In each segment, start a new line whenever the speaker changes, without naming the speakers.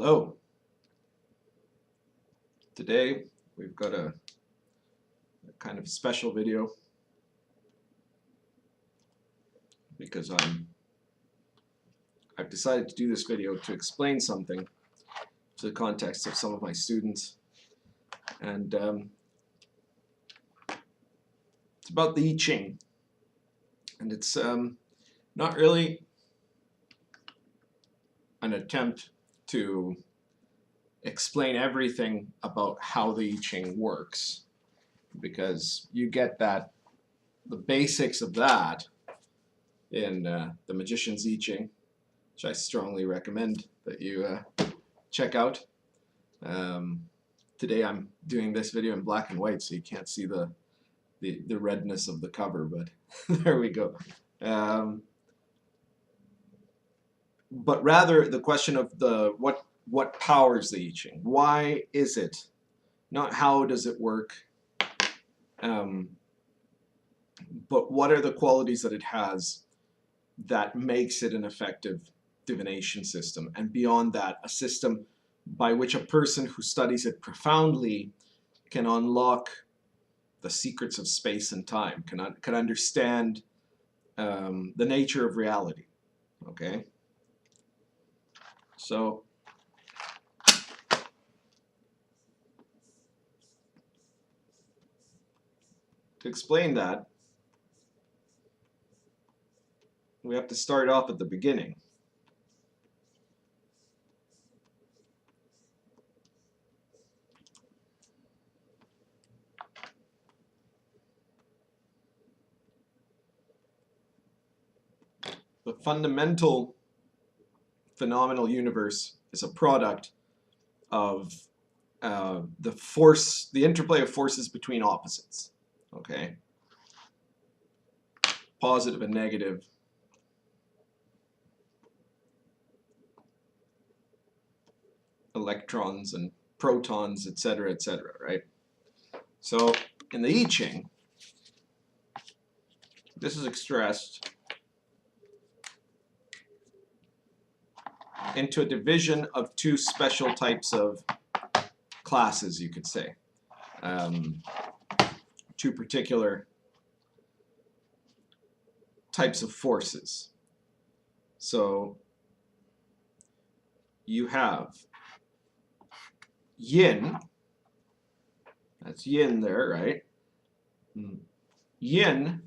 Hello. Today we've got a kind of special video because I've decided to do this video to explain something to the context of some of my students, and it's about the I Ching, and it's not really an attempt to explain everything about how the I Ching works, because you get that, the basics of that, in the Magician's I Ching, which I strongly recommend that you check out. Today I'm doing this video in black and white, so you can't see the redness of the cover, but there we go. But rather the question of what powers the I Ching. Why is it? Not how does it work, but what are the qualities that it has that makes it an effective divination system, and beyond that, a system by which a person who studies it profoundly can unlock the secrets of space and time, can understand the nature of reality. Okay? So to explain that, we have to start off at the beginning. The fundamental phenomenal universe is a product of the interplay of forces between opposites. Okay? Positive and negative. Electrons and protons, etc., etc., right? So in the I Ching, this is expressed into a division of two special types of classes, you could say. Two particular types of forces. So you have Yin, that's Yin there, right? Yin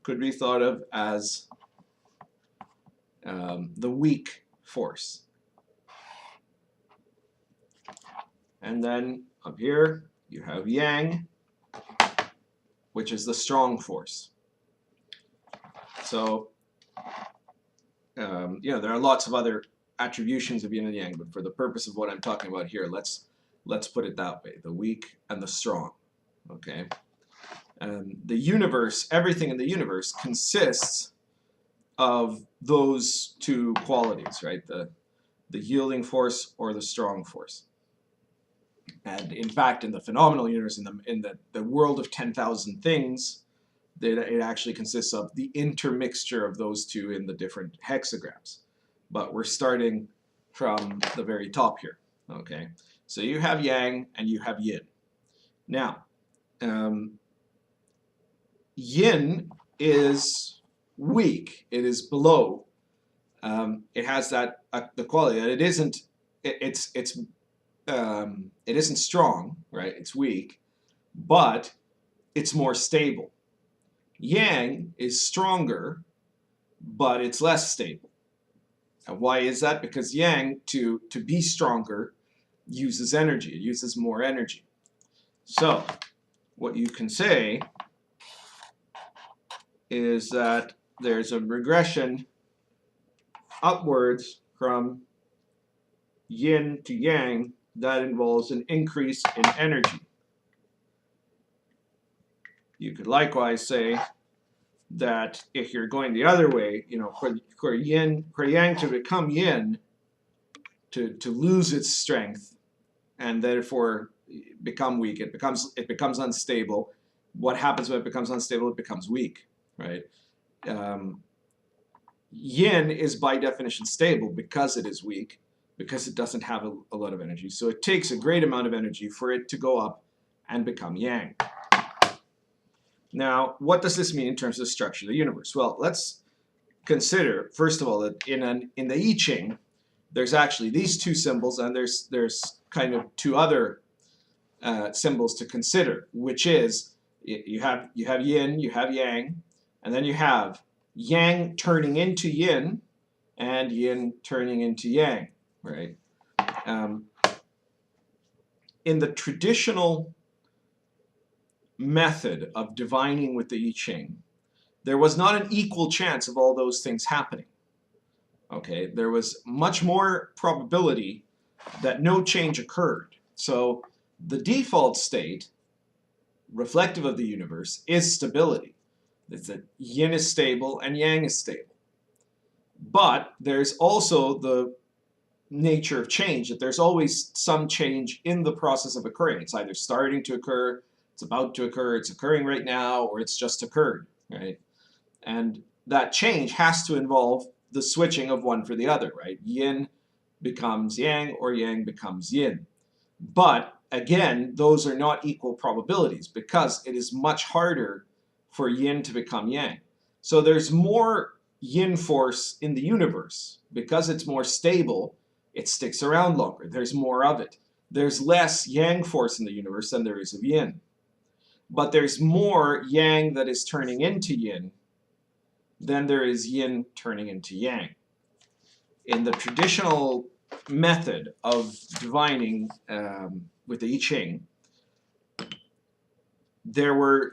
could be thought of as the weak force. And then up here you have Yang, which is the strong force. So you know, there are lots of other attributions of Yin and Yang, but for the purpose of what I'm talking about here, let's put it that way: the weak and the strong. Okay. The universe, everything in the universe consists of those two qualities, right? The yielding force or the strong force. And in fact, in the phenomenal universe, in the world of 10,000 things, it actually consists of the intermixture of those two in the different hexagrams. But we're starting from the very top here. Okay, so you have Yang and you have Yin. Now, Yin is weak. It is below. It has that the quality that it isn't strong, right? It's weak, but it's more stable. Yang is stronger, but it's less stable. And why is that? Because Yang, to be stronger, uses energy. It uses more energy. So what you can say is that there's a regression upwards from Yin to Yang that involves an increase in energy. You could likewise say that if you're going the other way, you know, for Yang to become Yin, to lose its strength and therefore become weak, it becomes unstable. What happens when it becomes unstable? It becomes weak, right? Yin is by definition stable because it is weak, because it doesn't have a lot of energy. So it takes a great amount of energy for it to go up and become yang. Now, what does this mean in terms of the structure of the universe? Well, let's consider, first of all, that in the I Ching, there's actually these two symbols, and there's kind of two other symbols to consider, which is you have yin, you have yang, and then you have yang turning into yin and yin turning into yang, right? In the traditional method of divining with the I Ching, there was not an equal chance of all those things happening. Okay, there was much more probability that no change occurred. So the default state, reflective of the universe, is stability. It's that yin is stable and yang is stable. But there's also the nature of change, that there's always some change in the process of occurring. It's either starting to occur, it's about to occur, it's occurring right now, or it's just occurred, right? And that change has to involve the switching of one for the other, right? Yin becomes yang or yang becomes yin. But again, those are not equal probabilities because it is much harder for yin to become yang. So there's more yin force in the universe. Because it's more stable, it sticks around longer. There's more of it. There's less yang force in the universe than there is of yin. But there's more yang that is turning into yin than there is yin turning into yang. In the traditional method of divining with the I Ching, there were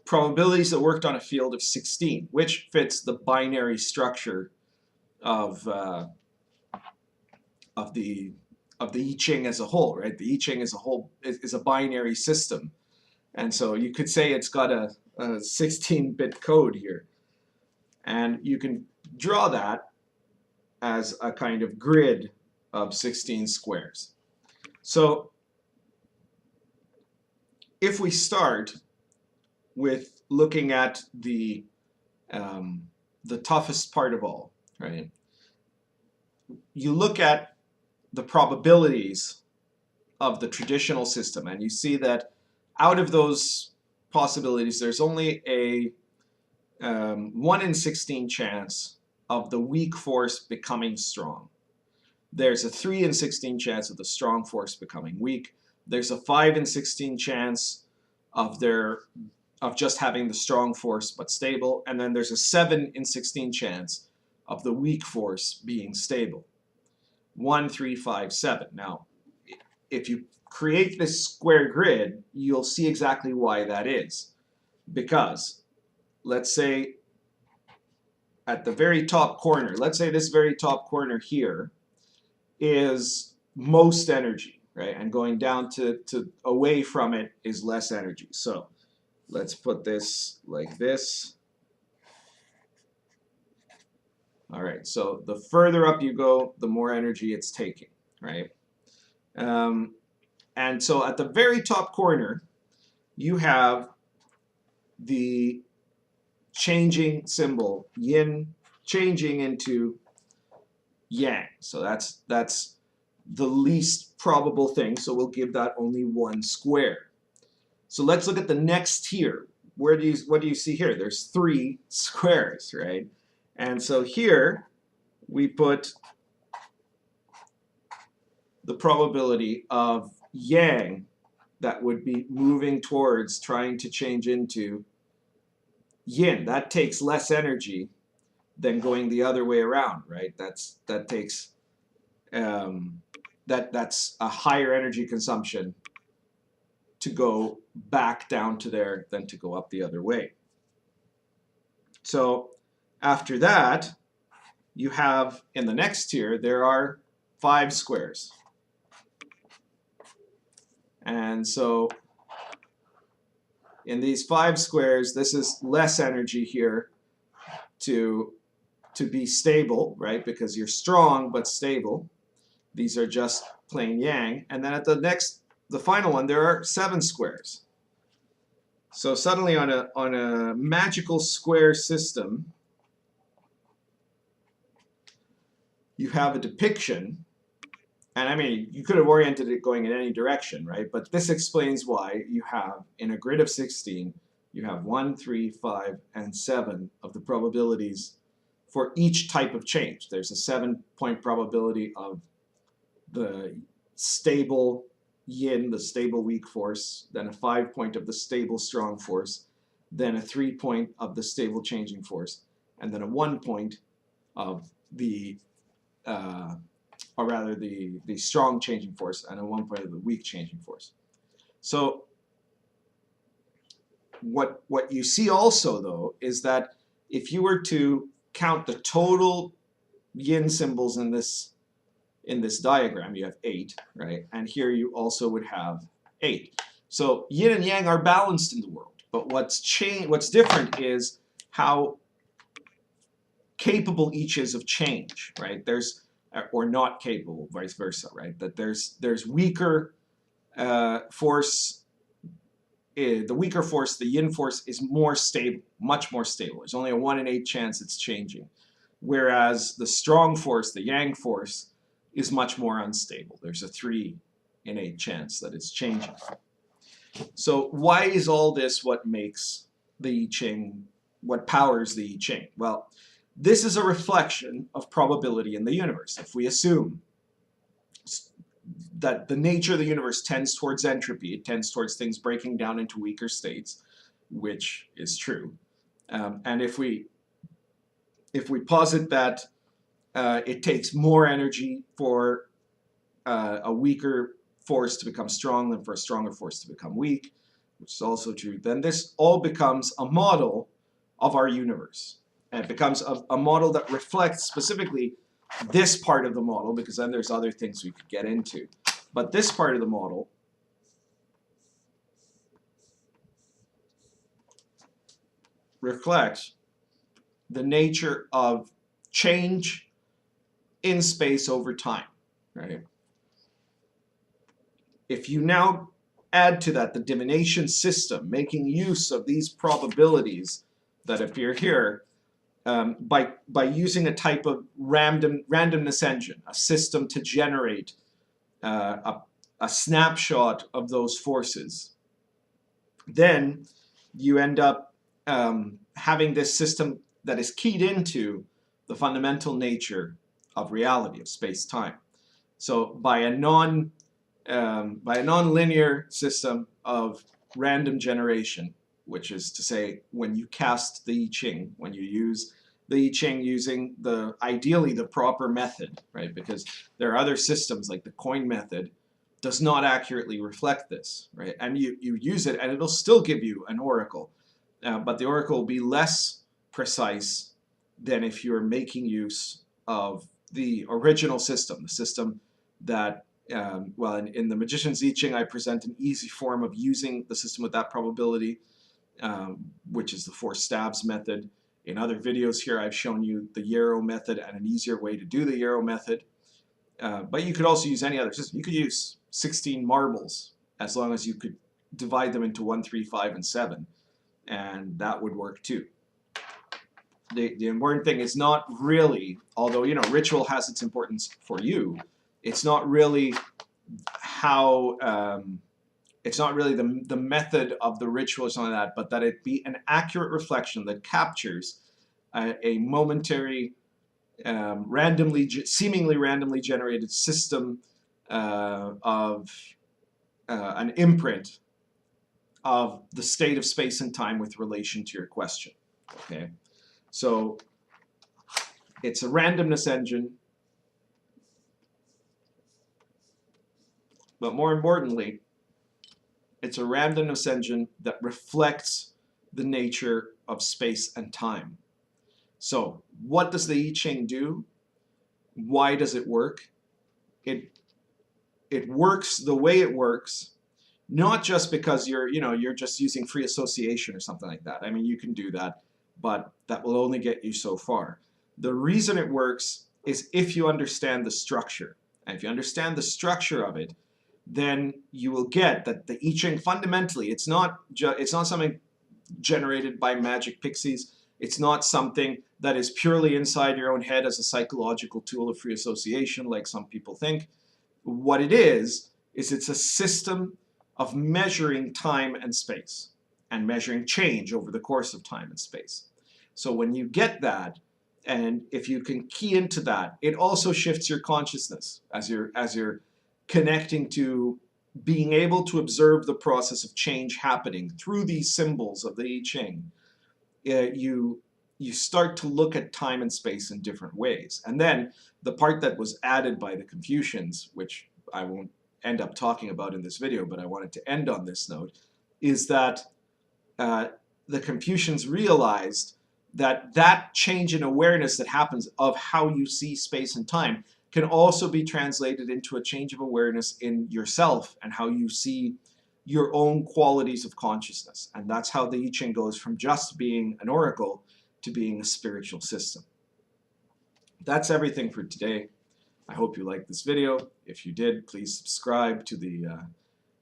probabilities that worked on a field of 16, which fits the binary structure of the I Ching as a whole, right? The I Ching as a whole is a binary system, and so you could say it's got a 16-bit code here, and you can draw that as a kind of grid of 16 squares. So if we start with looking at the toughest part of all, right? You look at the probabilities of the traditional system, and you see that out of those possibilities, there's only a 1 in 16 chance of the weak force becoming strong. There's a 3 in 16 chance of the strong force becoming weak. There's a 5 in 16 chance of just having the strong force but stable, and then there's a 7 in 16 chance of the weak force being stable. 1, 3, 5, 7. Now, if you create this square grid, you'll see exactly why that is. Because, let's say at the very top corner, let's say this very top corner here is most energy, right? And going down to away from it is less energy. So let's put this like this. All right, so the further up you go, the more energy it's taking, right? And so at the very top corner, you have the changing symbol, yin changing into yang. So that's the least probable thing, so we'll give that only 1 square. So let's look at the next tier. What do you see here? There's 3 squares, right? And so here we put the probability of yang that would be moving towards trying to change into yin. That takes less energy than going the other way around, right? That's a higher energy consumption to go back down to there than to go up the other way. So after that, you have in the next tier, there are 5 squares. And so in these 5 squares, this is less energy here to be stable, right? Because you're strong but stable. These are just plain yang. And then at the final one, there are 7 squares. So suddenly on a magical square system, you have a depiction, and I mean, you could have oriented it going in any direction, right? But this explains why you have, in a grid of 16, you have 1, 3, 5, and 7 of the probabilities for each type of change. There's a 7-point probability of the stable yin, the stable weak force, then a 5-point of the stable strong force, then a 3-point of the stable changing force, and then a 1-point of the or rather the strong changing force, and a 1-point of the weak changing force. So what you see also, though, is that if you were to count the total yin symbols in this diagram, you have 8, right? And here you also would have 8. So yin and yang are balanced in the world, but what's different is how capable each is of change, right? There's, or not capable, vice versa, right? That there's weaker force. The weaker force, the yin force, is more stable, much more stable. There's only a 1 in 8 chance it's changing, whereas the strong force, the yang force, is much more unstable. There's a 3 in 8 chance that it's changing. So why is all this what makes the I Ching, what powers the I Ching? Well, this is a reflection of probability in the universe. If we assume that the nature of the universe tends towards entropy, it tends towards things breaking down into weaker states, which is true. And if we posit that it takes more energy for a weaker force to become strong than for a stronger force to become weak, which is also true, then this all becomes a model of our universe. And it becomes a model that reflects specifically this part of the model, because then there's other things we could get into. But this part of the model reflects the nature of change in space over time, right? If you now add to that the divination system, making use of these probabilities that appear here, by using a type of randomness engine, a system to generate a snapshot of those forces, then you end up having this system that is keyed into the fundamental nature of reality, of space-time. So by a non-linear system of random generation, which is to say, when you cast the I Ching, when you use the I Ching using ideally the proper method, right? Because there are other systems like the coin method does not accurately reflect this, right? And you use it and it'll still give you an oracle, but the oracle will be less precise than if you're making use of the original system, the system that, well, in the Magician's I Ching, I present an easy form of using the system with that probability, which is the 4 stabs method. In other videos here, I've shown you the Yarrow method and an easier way to do the Yarrow method. But you could also use any other system. You could use 16 marbles as long as you could divide them into 1, 3, 5, and 7, and that would work too. The important thing is not really, although ritual has its importance for you, it's not really how it's not really the method of the ritual or something like that, but that it be an accurate reflection that captures a momentary, seemingly randomly generated system of an imprint of the state of space and time with relation to your question. Okay, so it's a randomness engine, but more importantly, it's a randomness engine that reflects the nature of space and time. So what does the I Ching do? Why does it work? It works the way it works, not just because you're just using free association or something like that. I mean, you can do that, but that will only get you so far. The reason it works is if you understand the structure. And if you understand the structure of it, then you will get that the I Ching fundamentally, it's not something generated by magic pixies. It's not something that is purely inside your own head as a psychological tool of free association, like some people think. What it is it's a system of measuring time and space and measuring change over the course of time and space. So when you get that, and if you can key into that, it also shifts your consciousness as you're connecting to being able to observe the process of change happening through these symbols of the I Ching. You start to look at time and space in different ways. And then the part that was added by the Confucians, which I won't end up talking about in this video, but I wanted to end on this note, is that the Confucians realized that that change in awareness that happens of how you see space and time can also be translated into a change of awareness in yourself and how you see your own qualities of consciousness. And that's how the I Ching goes from just being an oracle to being a spiritual system. That's everything for today. I hope you liked this video. If you did, please subscribe to the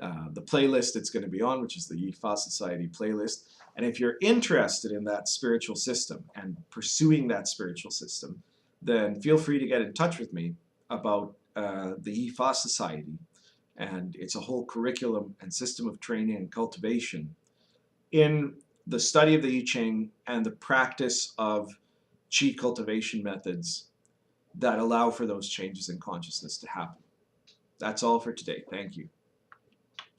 playlist it's going to be on, which is the Yi Fa Society playlist. And if you're interested in that spiritual system and pursuing that spiritual system, then feel free to get in touch with me about the Yi Fa Society. And it's a whole curriculum and system of training and cultivation in the study of the I Ching and the practice of Qi cultivation methods that allow for those changes in consciousness to happen. That's all for today. Thank you.